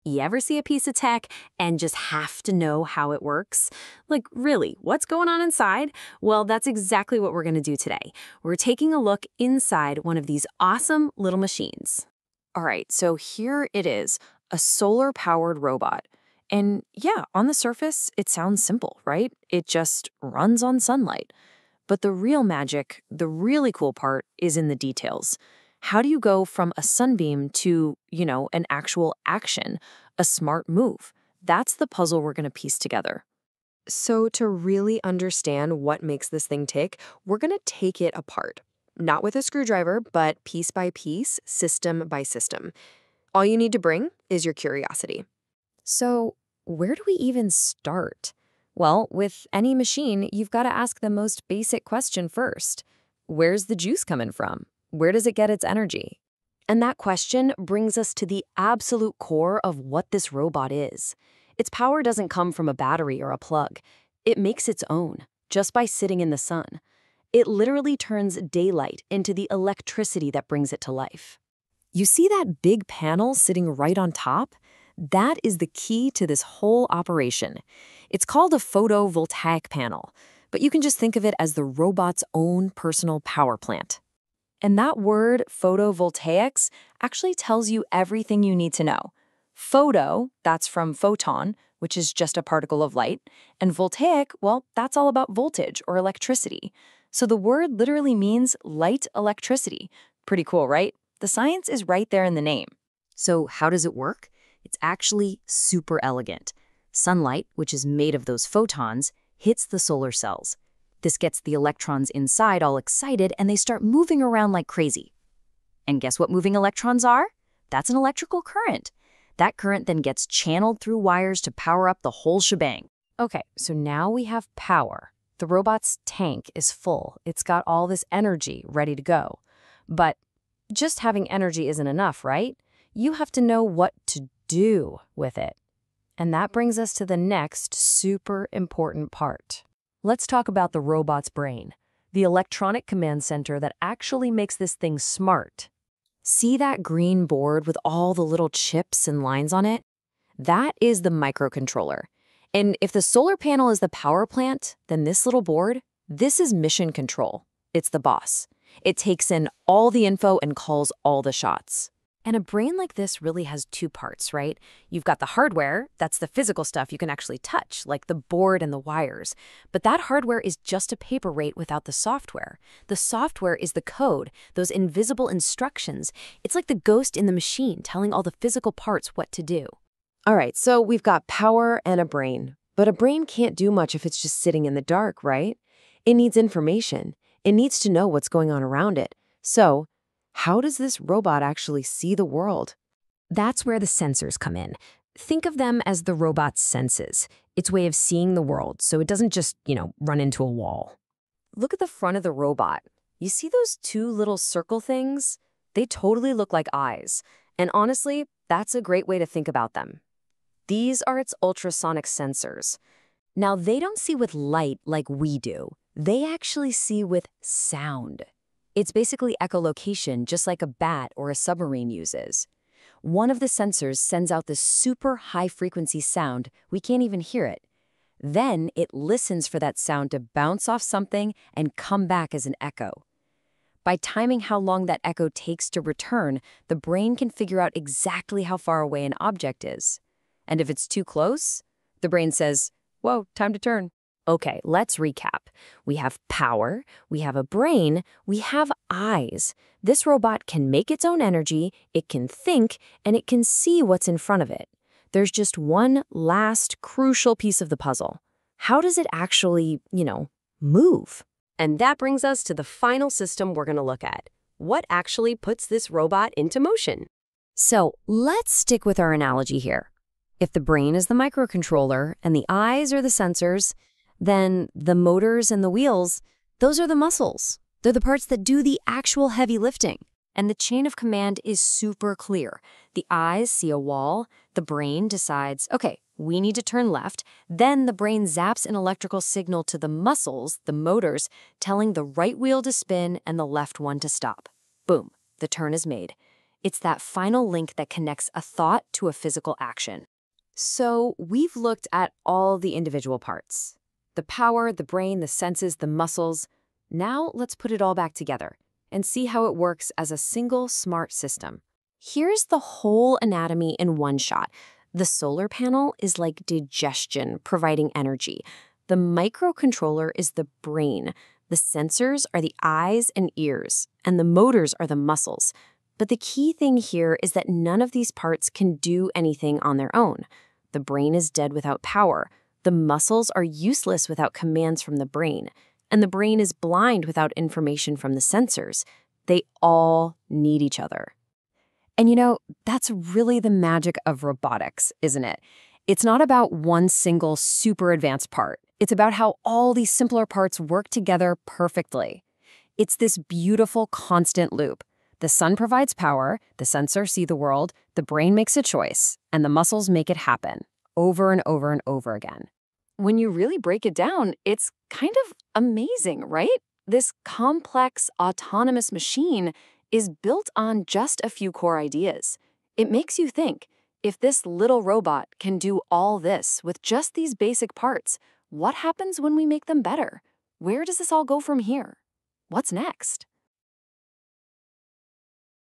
You ever see a piece of tech and just have to know how it works? Like, really, what's going on inside? Well, that's exactly what we're going to do today. We're taking a look inside one of these awesome little machines. All right, so here it is, a solar-powered robot. And yeah, on the surface, it sounds simple, right? It just runs on sunlight. But the real magic, the really cool part, is in the details. How do you go from a sunbeam to, an actual action, a smart move? That's the puzzle we're going to piece together. So to really understand what makes this thing tick, we're going to take it apart. Not with a screwdriver, but piece by piece, system by system. All you need to bring is your curiosity. So, where do we even start? Well, with any machine, you've got to ask the most basic question first. Where's the juice coming from? Where does it get its energy? And that question brings us to the absolute core of what this robot is. Its power doesn't come from a battery or a plug. It makes its own, just by sitting in the sun. It literally turns daylight into the electricity that brings it to life. You see that big panel sitting right on top? That is the key to this whole operation. It's called a photovoltaic panel, but you can just think of it as the robot's own personal power plant. And that word, photovoltaics, actually tells you everything you need to know. Photo, that's from photon, which is just a particle of light, and voltaic, well, that's all about voltage or electricity. So the word literally means light electricity. Pretty cool, right? The science is right there in the name. So how does it work? It's actually super elegant. Sunlight, which is made of those photons, hits the solar cells. This gets the electrons inside all excited, and they start moving around like crazy. And guess what moving electrons are? That's an electrical current. That current then gets channeled through wires to power up the whole shebang. Okay, so now we have power. The robot's tank is full. It's got all this energy ready to go. But just having energy isn't enough, right? You have to know what to do with it. And that brings us to the next super important part. Let's talk about the robot's brain, the electronic command center that actually makes this thing smart. See that green board with all the little chips and lines on it? That is the microcontroller. And if the solar panel is the power plant, then this little board, this is mission control. It's the boss. It takes in all the info and calls all the shots. And a brain like this really has two parts, right? You've got the hardware, that's the physical stuff you can actually touch, like the board and the wires. But that hardware is just a paperweight without the software. The software is the code, those invisible instructions. It's like the ghost in the machine telling all the physical parts what to do. All right, so we've got power and a brain. But a brain can't do much if it's just sitting in the dark, right? It needs information. It needs to know what's going on around it. So, how does this robot actually see the world? That's where the sensors come in. Think of them as the robot's senses, its way of seeing the world, so it doesn't just, run into a wall. Look at the front of the robot. You see those two little circle things? They totally look like eyes. And honestly, that's a great way to think about them. These are its ultrasonic sensors. Now, they don't see with light like we do. They actually see with sound. It's basically echolocation, just like a bat or a submarine uses. One of the sensors sends out this super high-frequency sound, we can't even hear it. Then it listens for that sound to bounce off something and come back as an echo. By timing how long that echo takes to return, the brain can figure out exactly how far away an object is. And if it's too close, the brain says, "Whoa, time to turn." Okay, let's recap. We have power, we have a brain, we have eyes. This robot can make its own energy, it can think, and it can see what's in front of it. There's just one last crucial piece of the puzzle. How does it actually, move? And that brings us to the final system we're going to look at. What actually puts this robot into motion? So let's stick with our analogy here. If the brain is the microcontroller and the eyes are the sensors, then the motors and the wheels, those are the muscles. They're the parts that do the actual heavy lifting. And the chain of command is super clear. The eyes see a wall, the brain decides, okay, we need to turn left. Then the brain zaps an electrical signal to the muscles, the motors, telling the right wheel to spin and the left one to stop. Boom, the turn is made. It's that final link that connects a thought to a physical action. So we've looked at all the individual parts. The power, the brain, the senses, the muscles. Now let's put it all back together and see how it works as a single smart system. Here's the whole anatomy in one shot. The solar panel is like digestion, providing energy. The microcontroller is the brain. The sensors are the eyes and ears, and the motors are the muscles. But the key thing here is that none of these parts can do anything on their own. The brain is dead without power. The muscles are useless without commands from the brain. And the brain is blind without information from the sensors. They all need each other. And you know, that's really the magic of robotics, isn't it? It's not about one single super advanced part. It's about how all these simpler parts work together perfectly. It's this beautiful, constant loop. The sun provides power, the sensors see the world, the brain makes a choice, and the muscles make it happen, over and over and over again. When you really break it down, it's kind of amazing, right? This complex, autonomous machine is built on just a few core ideas. It makes you think, if this little robot can do all this with just these basic parts, what happens when we make them better? Where does this all go from here? What's next?